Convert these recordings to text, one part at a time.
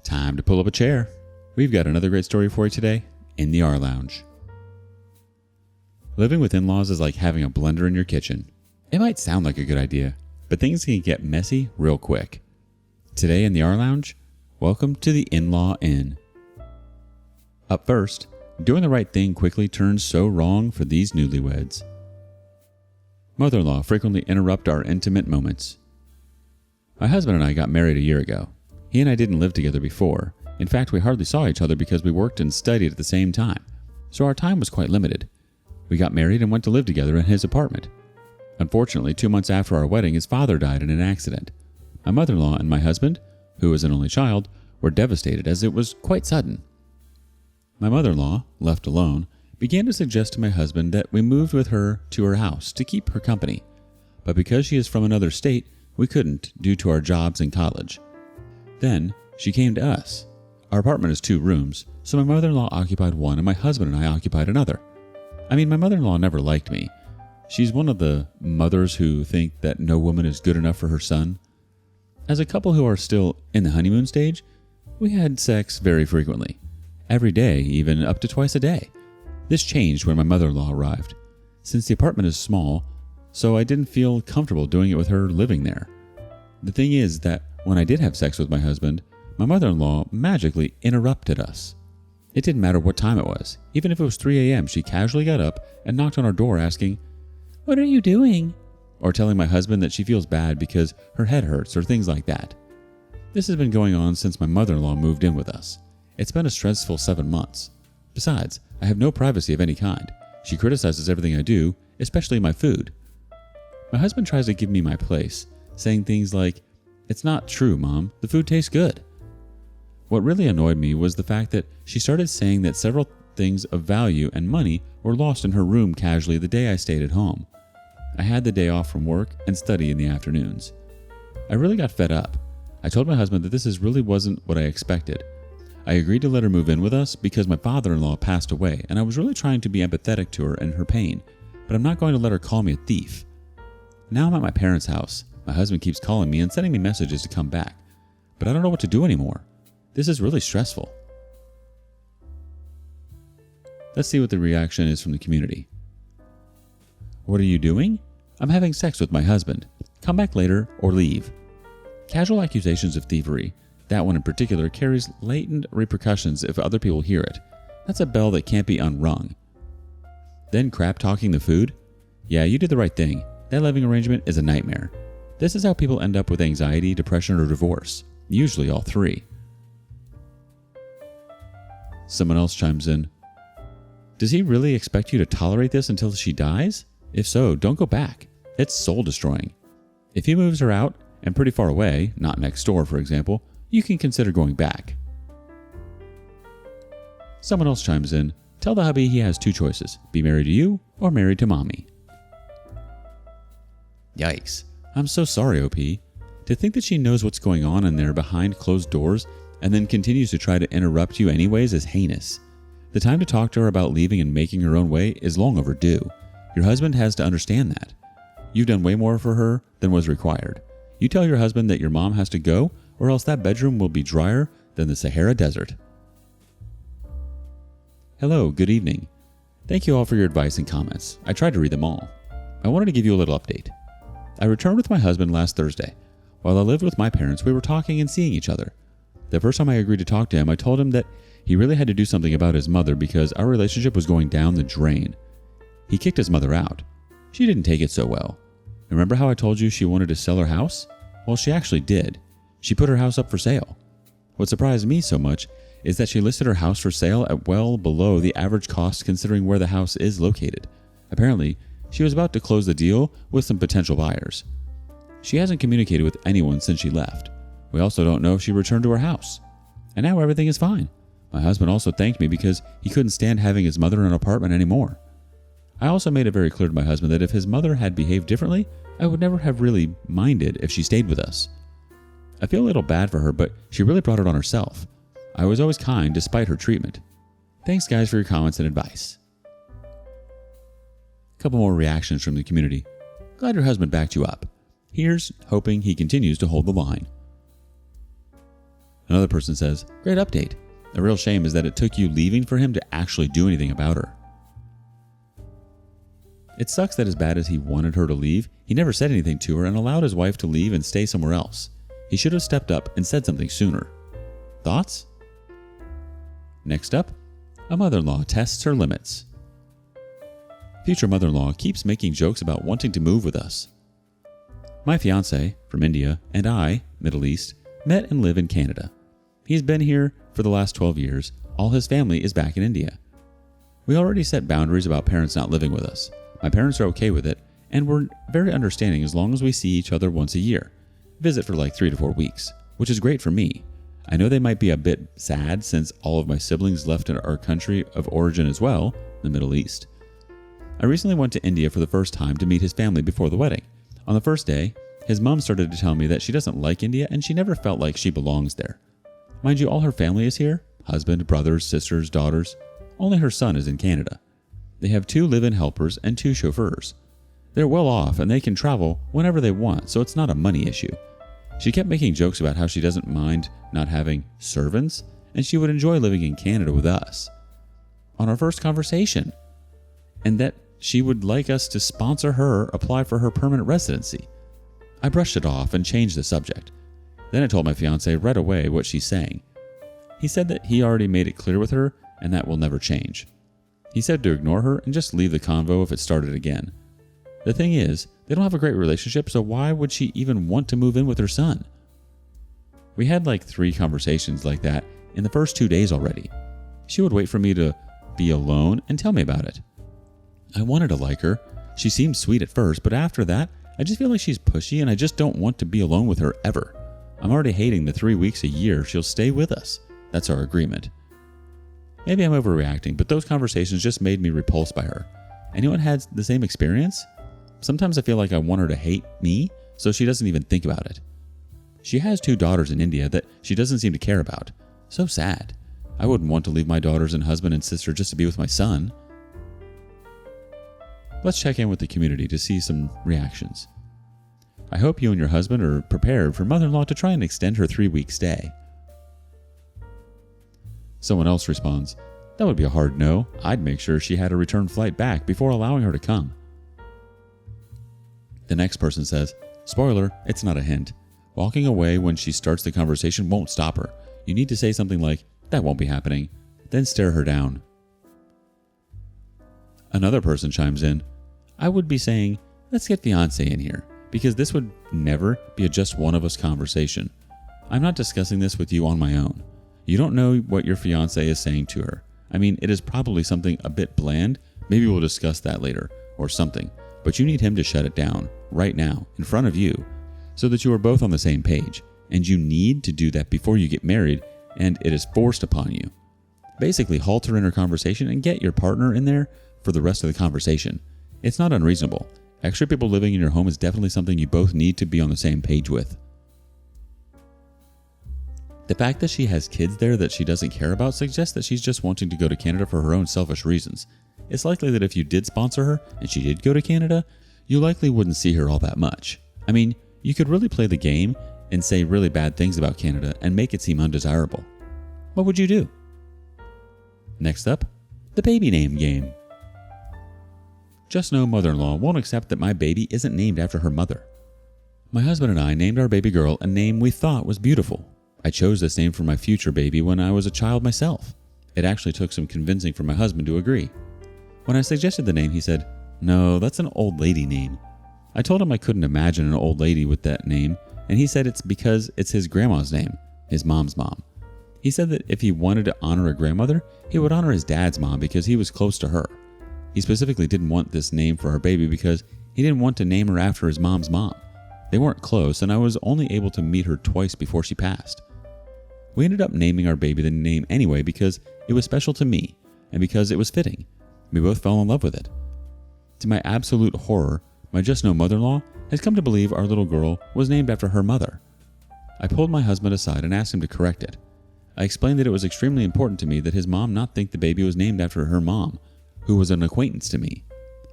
Time to pull up a chair. We've got another great story for you today in the rLounge. Living with in-laws is like having a blender in your kitchen. It might sound like a good idea, but things can get messy real quick. Today in the rLounge, welcome to the in-law inn. Up first, doing the right thing quickly turns so wrong for these newlyweds. Mother-in-law frequently interrupt our intimate moments. My husband and I got married a year ago. He and I didn't live together before. In fact, we hardly saw each other because we worked and studied at the same time, so our time was quite limited. We got married and went to live together in his apartment. Unfortunately, 2 months after our wedding, his father died in an accident. My mother-in-law and my husband, who was an only child, were devastated as it was quite sudden. My mother-in-law, left alone, began to suggest to my husband that we moved with her to her house to keep her company. But because she is from another state, we couldn't due to our jobs in college. Then she came to us. Our apartment is 2 rooms, so my mother-in-law occupied one and my husband and I occupied another. I mean, my mother-in-law never liked me. She's one of the mothers who think that no woman is good enough for her son. As a couple who are still in the honeymoon stage, we had sex very frequently. Every day, even up to twice a day. This changed when my mother-in-law arrived, since the apartment is small, so I didn't feel comfortable doing it with her living there. The thing is that when I did have sex with my husband, my mother-in-law magically interrupted us. It didn't matter what time it was. Even if it was 3 a.m., she casually got up and knocked on our door asking, "What are you doing?" Or telling my husband that she feels bad because her head hurts or things like that. This has been going on since my mother-in-law moved in with us. It's been a stressful 7 months. Besides, I have no privacy of any kind. She criticizes everything I do, especially my food. My husband tries to give me my place, saying things like, "It's not true, Mom. The food tastes good." What really annoyed me was the fact that she started saying that several things of value and money were lost in her room casually the day I stayed at home. I had the day off from work and study in the afternoons. I really got fed up. I told my husband that this really wasn't what I expected. I agreed to let her move in with us because my father-in-law passed away and I was really trying to be empathetic to her and her pain, but I'm not going to let her call me a thief. Now I'm at my parents' house. My husband keeps calling me and sending me messages to come back, but I don't know what to do anymore. This is really stressful. Let's see what the reaction is from the community. What are you doing? I'm having sex with my husband. Come back later or leave. Casual accusations of thievery, that one in particular, carries latent repercussions if other people hear it. That's a bell that can't be unrung. Then crap talking the food? Yeah, you did the right thing. That living arrangement is a nightmare. This is how people end up with anxiety, depression, or divorce. Usually all 3. Someone else chimes in. Does he really expect you to tolerate this until she dies? If so, don't go back. It's soul destroying. If he moves her out, and pretty far away, not next door for example, you can consider going back. Someone else chimes in. Tell the hubby he has 2 choices. Be married to you or married to mommy. Yikes. I'm so sorry, OP. To think that she knows what's going on in there behind closed doors and then continues to try to interrupt you anyways is heinous. The time to talk to her about leaving and making her own way is long overdue. Your husband has to understand that. You've done way more for her than was required. You tell your husband that your mom has to go, or else that bedroom will be drier than the Sahara Desert. Hello, good evening. Thank you all for your advice and comments. I tried to read them all. I wanted to give you a little update. I returned with my husband last Thursday. While I lived with my parents, we were talking and seeing each other. The first time I agreed to talk to him, I told him that he really had to do something about his mother because our relationship was going down the drain. He kicked his mother out. She didn't take it so well. Remember how I told you she wanted to sell her house? Well, she actually did. She put her house up for sale. What surprised me so much is that she listed her house for sale at well below the average cost considering where the house is located. Apparently, she was about to close the deal with some potential buyers. She hasn't communicated with anyone since she left. We also don't know if she returned to her house. And now everything is fine. My husband also thanked me because he couldn't stand having his mother in an apartment anymore. I also made it very clear to my husband that if his mother had behaved differently, I would never have really minded if she stayed with us. I feel a little bad for her, but she really brought it on herself. I was always kind despite her treatment. Thanks guys for your comments and advice. A couple more reactions from the community. Glad your husband backed you up. Here's hoping he continues to hold the line. Another person says, great update. The real shame is that it took you leaving for him to actually do anything about her. It sucks that as bad as he wanted her to leave, he never said anything to her and allowed his wife to leave and stay somewhere else. He should have stepped up and said something sooner. Thoughts? Next up, a mother-in-law tests her limits. Future mother-in-law keeps making jokes about wanting to move with us. My fiancé, from India, and I, Middle East, met and live in Canada. He's been here for the last 12 years. All his family is back in India. We already set boundaries about parents not living with us. My parents are okay with it, and we're very understanding as long as we see each other once a year. Visit for like 3 to 4 weeks, which is great for me. I know they might be a bit sad since all of my siblings left in our country of origin as well, the Middle East. I recently went to India for the first time to meet his family before the wedding. On the first day, his mom started to tell me that she doesn't like India and she never felt like she belongs there. Mind you, all her family is here. Husband, brothers, sisters, daughters. Only her son is in Canada. They have 2 live-in helpers and 2 chauffeurs. They're well off and they can travel whenever they want, so it's not a money issue. She kept making jokes about how she doesn't mind not having servants and she would enjoy living in Canada with us. On our first conversation. And that she would like us to sponsor her apply for her permanent residency. I brushed it off and changed the subject. Then I told my fiancé right away what she's saying. He said that he already made it clear with her and that will never change. He said to ignore her and just leave the convo if it started again. The thing is, they don't have a great relationship, so why would she even want to move in with her son? We had like 3 conversations like that in the first 2 days already. She would wait for me to be alone and tell me about it. I wanted to like her. She seemed sweet at first, but after that, I just feel like she's pushy and I just don't want to be alone with her ever. I'm already hating the 3 weeks a year she'll stay with us. That's our agreement. Maybe I'm overreacting, but those conversations just made me repulsed by her. Anyone had the same experience? Sometimes I feel like I want her to hate me, so she doesn't even think about it. She has 2 daughters in India that she doesn't seem to care about. So sad. I wouldn't want to leave my daughters and husband and sister just to be with my son. Let's check in with the community to see some reactions. I hope you and your husband are prepared for mother-in-law to try and extend her 3-week stay. Someone else responds, that would be a hard no. I'd make sure she had a return flight back before allowing her to come. The next person says, spoiler, it's not a hint. Walking away when she starts the conversation won't stop her. You need to say something like, that won't be happening, then stare her down. Another person chimes in, I would be saying, let's get fiancé in here, because this would never be a just one of us conversation. I'm not discussing this with you on my own. You don't know what your fiancé is saying to her. I mean, it is probably something a bit bland. Maybe we'll discuss that later, or something. But you need him to shut it down, right now, in front of you, so that you are both on the same page. And you need to do that before you get married, and it is forced upon you. Basically, halt her in her conversation and get your partner in there for the rest of the conversation. It's not unreasonable. Extra people living in your home is definitely something you both need to be on the same page with. The fact that she has kids there that she doesn't care about suggests that she's just wanting to go to Canada for her own selfish reasons. It's likely that if you did sponsor her and she did go to Canada, you likely wouldn't see her all that much. I mean, you could really play the game and say really bad things about Canada and make it seem undesirable. What would you do? Next up, the baby name game. Just know mother-in-law won't accept that my baby isn't named after her mother. My husband and I named our baby girl a name we thought was beautiful. I chose this name for my future baby when I was a child myself. It actually took some convincing for my husband to agree. When I suggested the name, he said, no, that's an old lady name. I told him I couldn't imagine an old lady with that name, and he said it's because it's his grandma's name, his mom's mom. He said that if he wanted to honor a grandmother, he would honor his dad's mom because he was close to her. He specifically didn't want this name for our baby because he didn't want to name her after his mom's mom. They weren't close, and I was only able to meet her twice before she passed. We ended up naming our baby the name anyway because it was special to me and because it was fitting. We both fell in love with it. To my absolute horror, my just-know mother-in-law has come to believe our little girl was named after her mother. I pulled my husband aside and asked him to correct it. I explained that it was extremely important to me that his mom not think the baby was named after her mom, who was an acquaintance to me.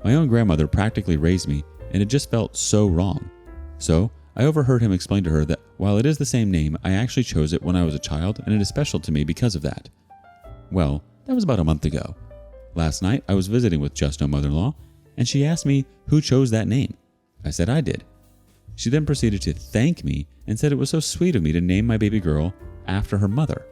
My own grandmother practically raised me, and it just felt so wrong. So, I overheard him explain to her that while it is the same name, I actually chose it when I was a child and it is special to me because of that. Well, that was about a month ago. Last night, I was visiting with Just No Mother-in-Law, and she asked me who chose that name. I said I did. She then proceeded to thank me and said it was so sweet of me to name my baby girl after her mother.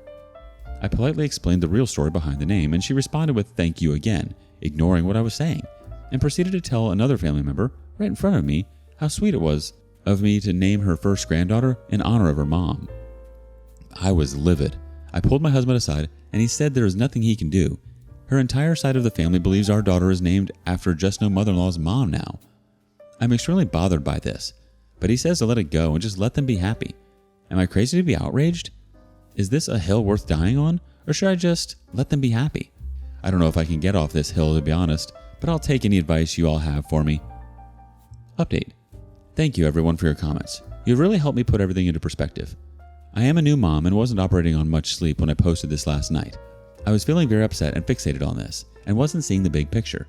I politely explained the real story behind the name, and she responded with thank you again, ignoring what I was saying, and proceeded to tell another family member right in front of me how sweet it was of me to name her first granddaughter in honor of her mom. I was livid. I pulled my husband aside, and he said there is nothing he can do. Her entire side of the family believes our daughter is named after Just No Mother-in-Law's mom now. I'm extremely bothered by this, but he says to let it go and just let them be happy. Am I crazy to be outraged? Is this a hill worth dying on, or should I just let them be happy? I don't know if I can get off this hill, to be honest, but I'll take any advice you all have for me. Update. Thank you everyone for your comments. You've really helped me put everything into perspective. I am a new mom and wasn't operating on much sleep when I posted this last night. I was feeling very upset and fixated on this, and wasn't seeing the big picture.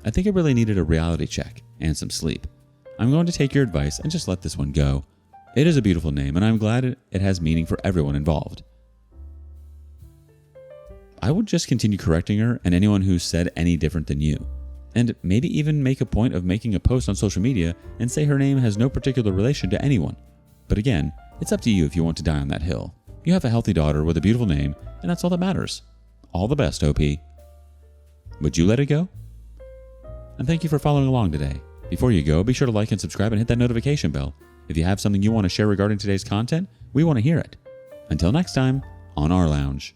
I think I really needed a reality check and some sleep. I'm going to take your advice and just let this one go. It is a beautiful name, and I'm glad it has meaning for everyone involved. I would just continue correcting her and anyone who said any different than you. And maybe even make a point of making a post on social media and say her name has no particular relation to anyone. But again, it's up to you if you want to die on that hill. You have a healthy daughter with a beautiful name, and that's all that matters. All the best, OP. Would you let it go? And thank you for following along today. Before you go, be sure to like and subscribe and hit that notification bell. If you have something you want to share regarding today's content, we want to hear it. Until next time, on rLounge.